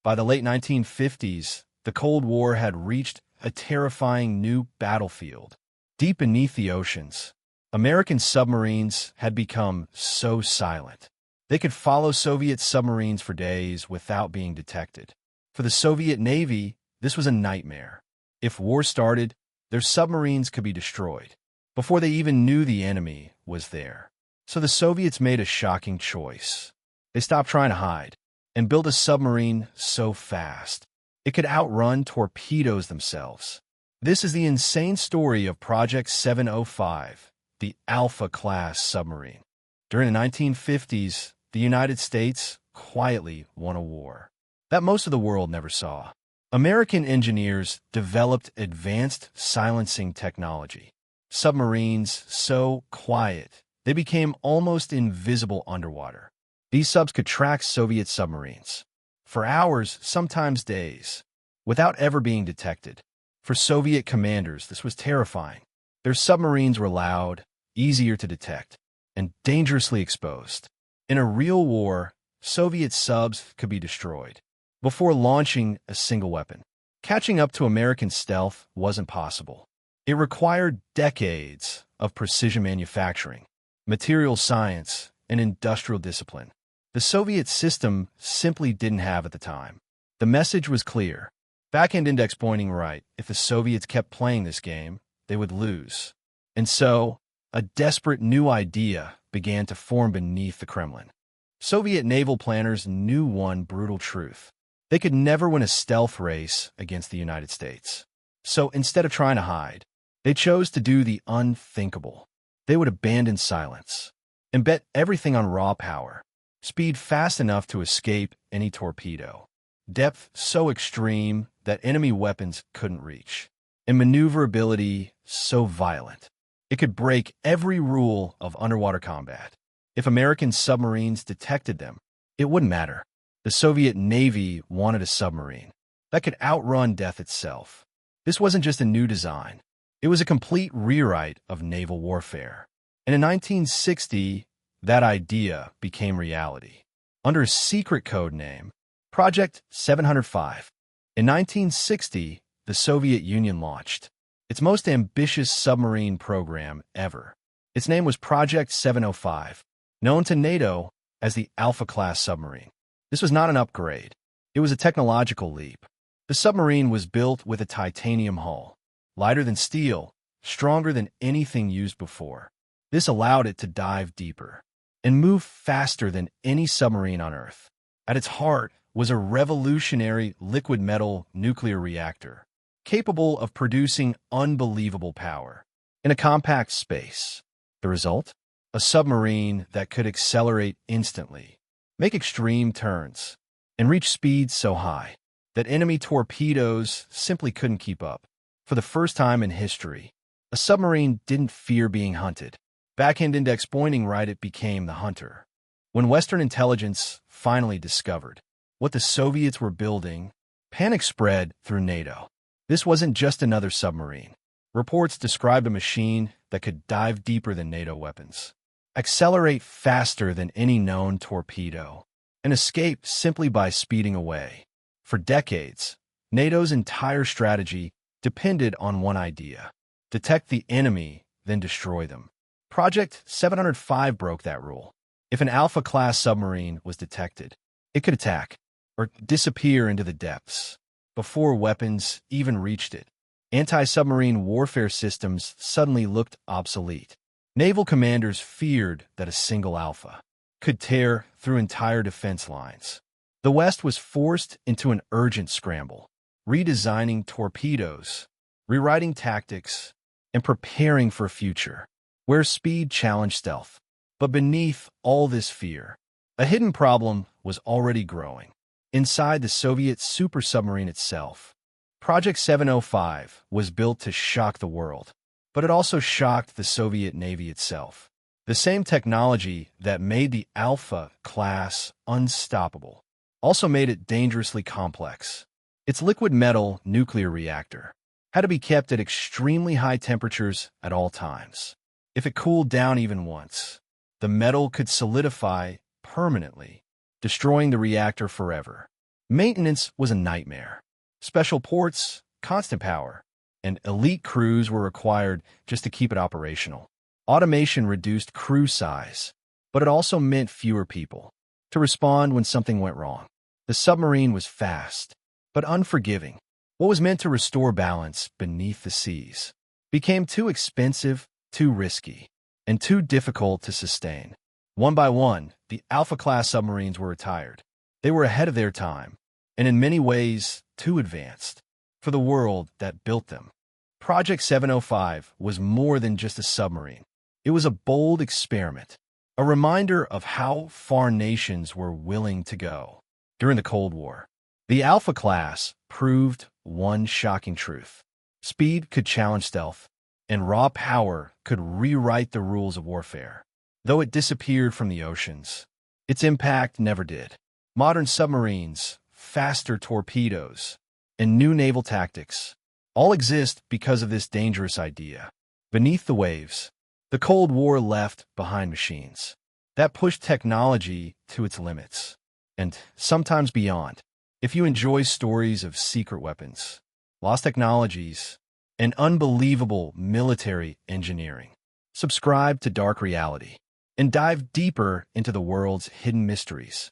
By the late 1950s, the Cold War had reached a terrifying new battlefield. Deep beneath the oceans, American submarines had become so silent. They could follow Soviet submarines for days without being detected. For the Soviet Navy, this was a nightmare. If war started, their submarines could be destroyed before they even knew the enemy was there. So the Soviets made a shocking choice. They stopped trying to hide and built a submarine so fast it could outrun torpedoes themselves. This is the insane story of Project 705, the Alfa Class submarine. During the 1950s, the United States quietly won a war that most of the world never saw. American engineers developed advanced silencing technology. Submarines so quiet, they became almost invisible underwater. These subs could track Soviet submarines for hours, sometimes days, without ever being detected. For Soviet commanders, this was terrifying. Their submarines were loud, easier to detect, and dangerously exposed. In a real war, Soviet subs could be destroyed before launching a single weapon. Catching up to American stealth wasn't possible. It required decades of precision manufacturing, material science, and industrial discipline the Soviet system simply didn't have at the time. The message was clear. Back-end index pointing right. If the Soviets kept playing this game, they would lose. And so, a desperate new idea began to form beneath the Kremlin. Soviet naval planners knew one brutal truth. They could never win a stealth race against the United States. So instead of trying to hide, they chose to do the unthinkable. They would abandon silence and bet everything on raw power, speed fast enough to escape any torpedo, depth so extreme that enemy weapons couldn't reach, and maneuverability so violent it could break every rule of underwater combat. If American submarines detected them, it wouldn't matter. The Soviet Navy wanted a submarine that could outrun death itself. This wasn't just a new design. It was a complete rewrite of naval warfare. And in 1960, that idea became reality. Under a secret code name, Project 705. In 1960, the Soviet Union launched its most ambitious submarine program ever. Its name was Project 705, known to NATO as the Alfa Class submarine. This was not an upgrade. It was a technological leap. The submarine was built with a titanium hull, lighter than steel, stronger than anything used before. This allowed it to dive deeper and move faster than any submarine on Earth. At its heart was a revolutionary liquid metal nuclear reactor, capable of producing unbelievable power in a compact space. The result? A submarine that could accelerate instantly, make extreme turns, and reach speeds so high that enemy torpedoes simply couldn't keep up. For the first time in history, a submarine didn't fear being hunted. Back-end index pointing right, it became the hunter. When Western intelligence finally discovered what the Soviets were building, panic spread through NATO. This wasn't just another submarine. Reports described a machine that could dive deeper than NATO weapons, accelerate faster than any known torpedo, and escape simply by speeding away. For decades, NATO's entire strategy depended on one idea: detect the enemy, then destroy them. Project 705 broke that rule. If an Alpha-class submarine was detected, it could attack or disappear into the depths before weapons even reached it. Anti-submarine warfare systems suddenly looked obsolete. Naval commanders feared that a single Alpha could tear through entire defense lines. The West was forced into an urgent scramble, redesigning torpedoes, rewriting tactics, and preparing for a future where speed challenged stealth. But beneath all this fear, a hidden problem was already growing. Inside the Soviet super submarine itself, Project 705 was built to shock the world, but it also shocked the Soviet Navy itself. The same technology that made the Alpha Class unstoppable also made it dangerously complex. Its liquid metal nuclear reactor had to be kept at extremely high temperatures at all times. If it cooled down even once, the metal could solidify permanently, destroying the reactor forever. Maintenance was a nightmare. Special ports, constant power, and elite crews were required just to keep it operational. Automation reduced crew size, but it also meant fewer people to respond when something went wrong. The submarine was fast, but unforgiving. What was meant to restore balance beneath the seas became too expensive, too risky, and too difficult to sustain. One by one, the Alfa Class submarines were retired. They were ahead of their time, and in many ways, too advanced for the world that built them. Project 705 was more than just a submarine. It was a bold experiment, a reminder of how far nations were willing to go. During the Cold War, the Alfa Class proved one shocking truth. Speed could challenge stealth, and raw power could rewrite the rules of warfare. Though it disappeared from the oceans, its impact never did. Modern submarines, faster torpedoes, and new naval tactics all exist because of this dangerous idea. Beneath the waves, the Cold War left behind machines that pushed technology to its limits, and sometimes beyond. If you enjoy stories of secret weapons, lost technologies, and unbelievable military engineering, subscribe to Dark Reality and dive deeper into the world's hidden mysteries.